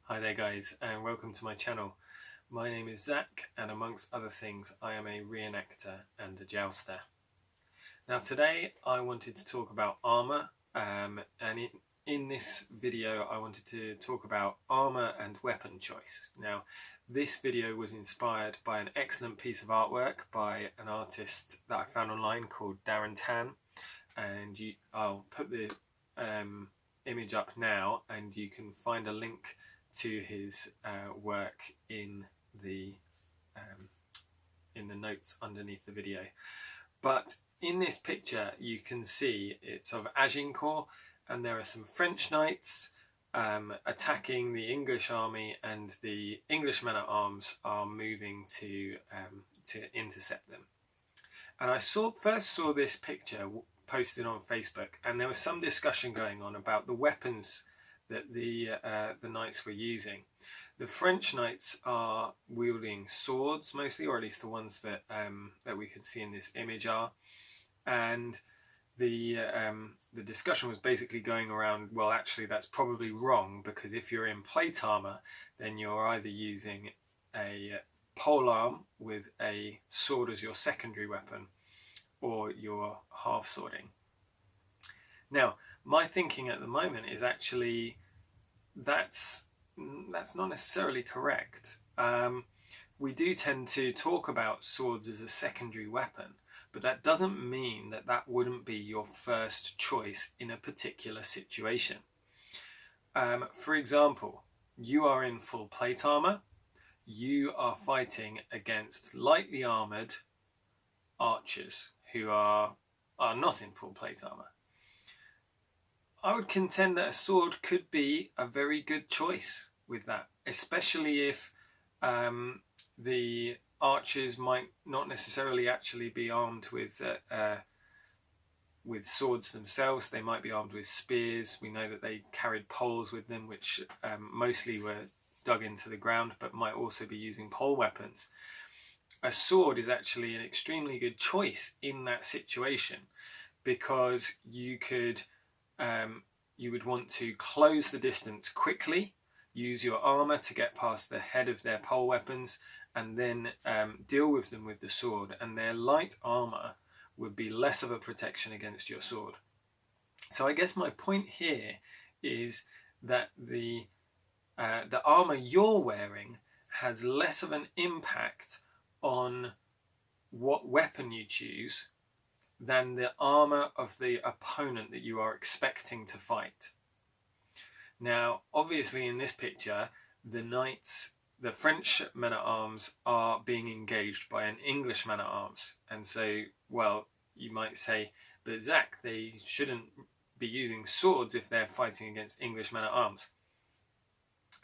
Hi there guys, and welcome to my channel. My name is Zach, and amongst other things I am a reenactor and a jouster. Now today I wanted to talk about armour, and in this video I wanted to talk about armour and weapon choice. Now this video was inspired by an excellent piece of artwork by an artist that I found online called Darren Tan, and I'll put the image up now and you can find a link to his work in the notes underneath the video. But in this picture you can see it's of Agincourt, and there are some French knights attacking the English army, and the English men-at-arms are moving to intercept them. And I first saw this picture posted on Facebook, and there was some discussion going on about the weapons that the knights were using. The French knights are wielding swords mostly, or at least the ones that we can see in this image are. And the discussion was basically going around, well, actually that's probably wrong, because if you're in plate armor, then you're either using a polearm with a sword as your secondary weapon, or you're half swording. Now, my thinking at the moment is actually that's not necessarily correct. We do tend to talk about swords as a secondary weapon, but that doesn't mean that that wouldn't be your first choice in a particular situation. For example, you are in full plate armor, you are fighting against lightly armored archers who are not in full plate armor. I would contend that a sword could be a very good choice with that, especially if the archers might not necessarily actually be armed with swords themselves. They might be armed with spears. We know that they carried poles with them, which mostly were dug into the ground, but might also be using pole weapons. A sword is actually an extremely good choice in that situation, because you would want to close the distance quickly, use your armor to get past the head of their pole weapons, and then deal with them with the sword, and their light armor would be less of a protection against your sword. So I guess my point here is that the armor you're wearing has less of an impact on what weapon you choose than the armor of the opponent that you are expecting to fight. Now, obviously in this picture, the knights, the French men-at-arms, are being engaged by an English man-at-arms. And so, well, you might say, but Zach, they shouldn't be using swords if they're fighting against English men-at-arms.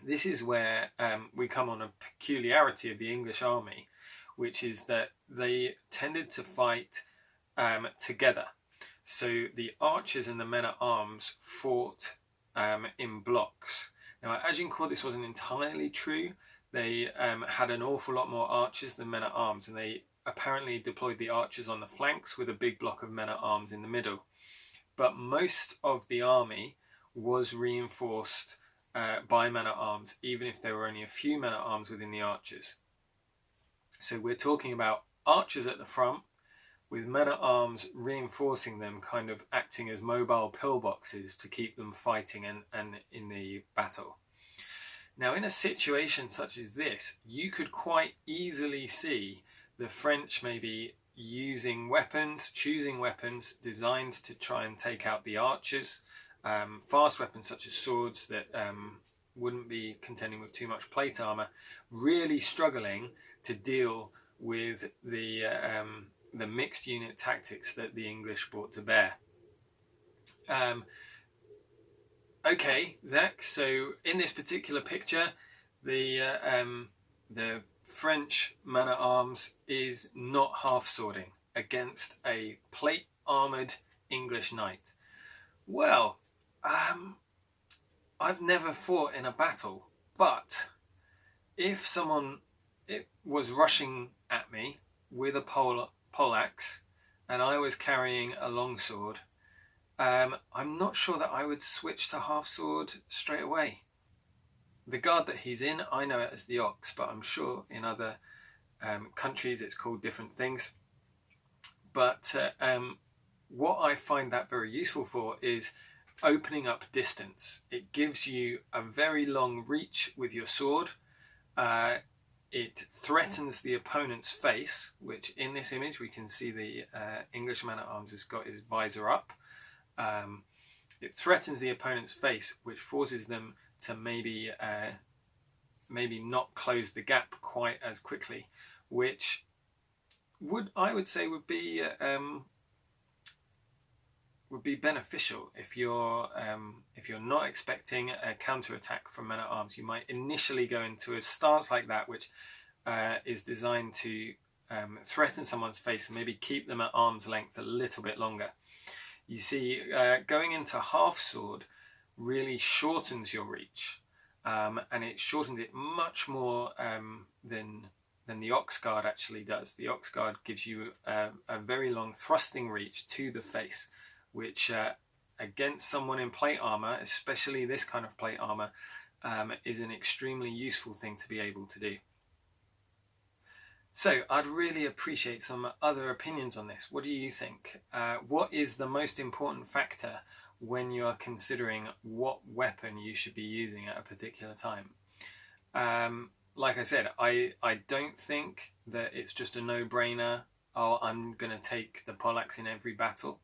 This is where we come on a peculiarity of the English army, which is that they tended to fight together. So the archers and the men-at-arms fought in blocks. Now at Agincourt this wasn't entirely true. They had an awful lot more archers than men-at-arms, and they apparently deployed the archers on the flanks with a big block of men-at-arms in the middle. But most of the army was reinforced by men-at-arms, even if there were only a few men-at-arms within the archers. So we're talking about archers at the front, with men-at-arms reinforcing them, kind of acting as mobile pillboxes to keep them fighting and in the battle. Now in a situation such as this, you could quite easily see the French maybe choosing weapons designed to try and take out the archers, fast weapons such as swords that wouldn't be contending with too much plate armor, really struggling to deal with the mixed unit tactics that the English brought to bear. Okay, Zach, so in this particular picture, the French man-at-arms is not half-swording against a plate-armoured English knight. Well, I've never fought in a battle, but if someone was rushing at me with a poleaxe and I was carrying a longsword, I'm not sure that I would switch to half sword straight away. the guard that he's in, I know it as the ox, but I'm sure in other countries it's called different things. But what I find that very useful for is opening up distance. It gives you a very long reach with your sword. It threatens the opponent's face, which in this image we can see the English man-at-arms has got his visor up. It threatens the opponent's face, which forces them to maybe not close the gap quite as quickly, which I would say would be beneficial if you're not expecting a counter-attack from men-at-arms. You might initially go into a stance like that, which is designed to threaten someone's face and maybe keep them at arm's length a little bit longer. You see, going into half sword really shortens your reach, and it shortens it much more than the ox guard actually does. The ox guard gives you a very long thrusting reach to the face, which against someone in plate armor, especially this kind of plate armor, is an extremely useful thing to be able to do. So I'd really appreciate some other opinions on this. What do you think? What is the most important factor when you are considering what weapon you should be using at a particular time? Like I said, I don't think that it's just a no-brainer, oh, I'm going to take the poleaxe in every battle.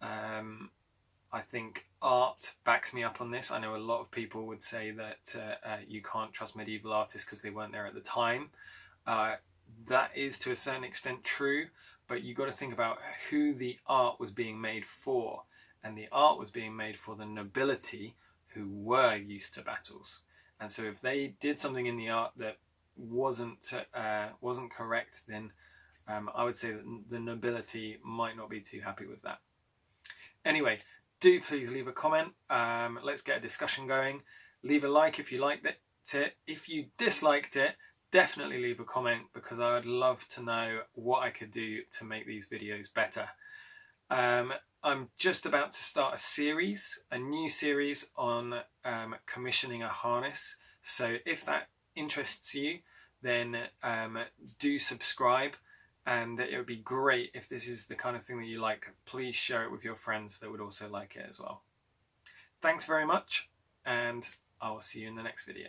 I think art backs me up on this. I know a lot of people would say that you can't trust medieval artists because they weren't there at the time. That is to a certain extent true, but you've got to think about who the art was being made for. And the art was being made for the nobility who were used to battles. And so if they did something in the art that wasn't correct, then I would say that the nobility might not be too happy with that. Anyway, do please leave a comment. Let's get a discussion going. Leave a like if you liked it. If you disliked it, definitely leave a comment, because I would love to know what I could do to make these videos better. I'm just about to start a new series on commissioning a harness. So if that interests you, then do subscribe. And it would be great if this is the kind of thing that you like. Please share it with your friends that would also like it as well. Thanks very much, and I will see you in the next video.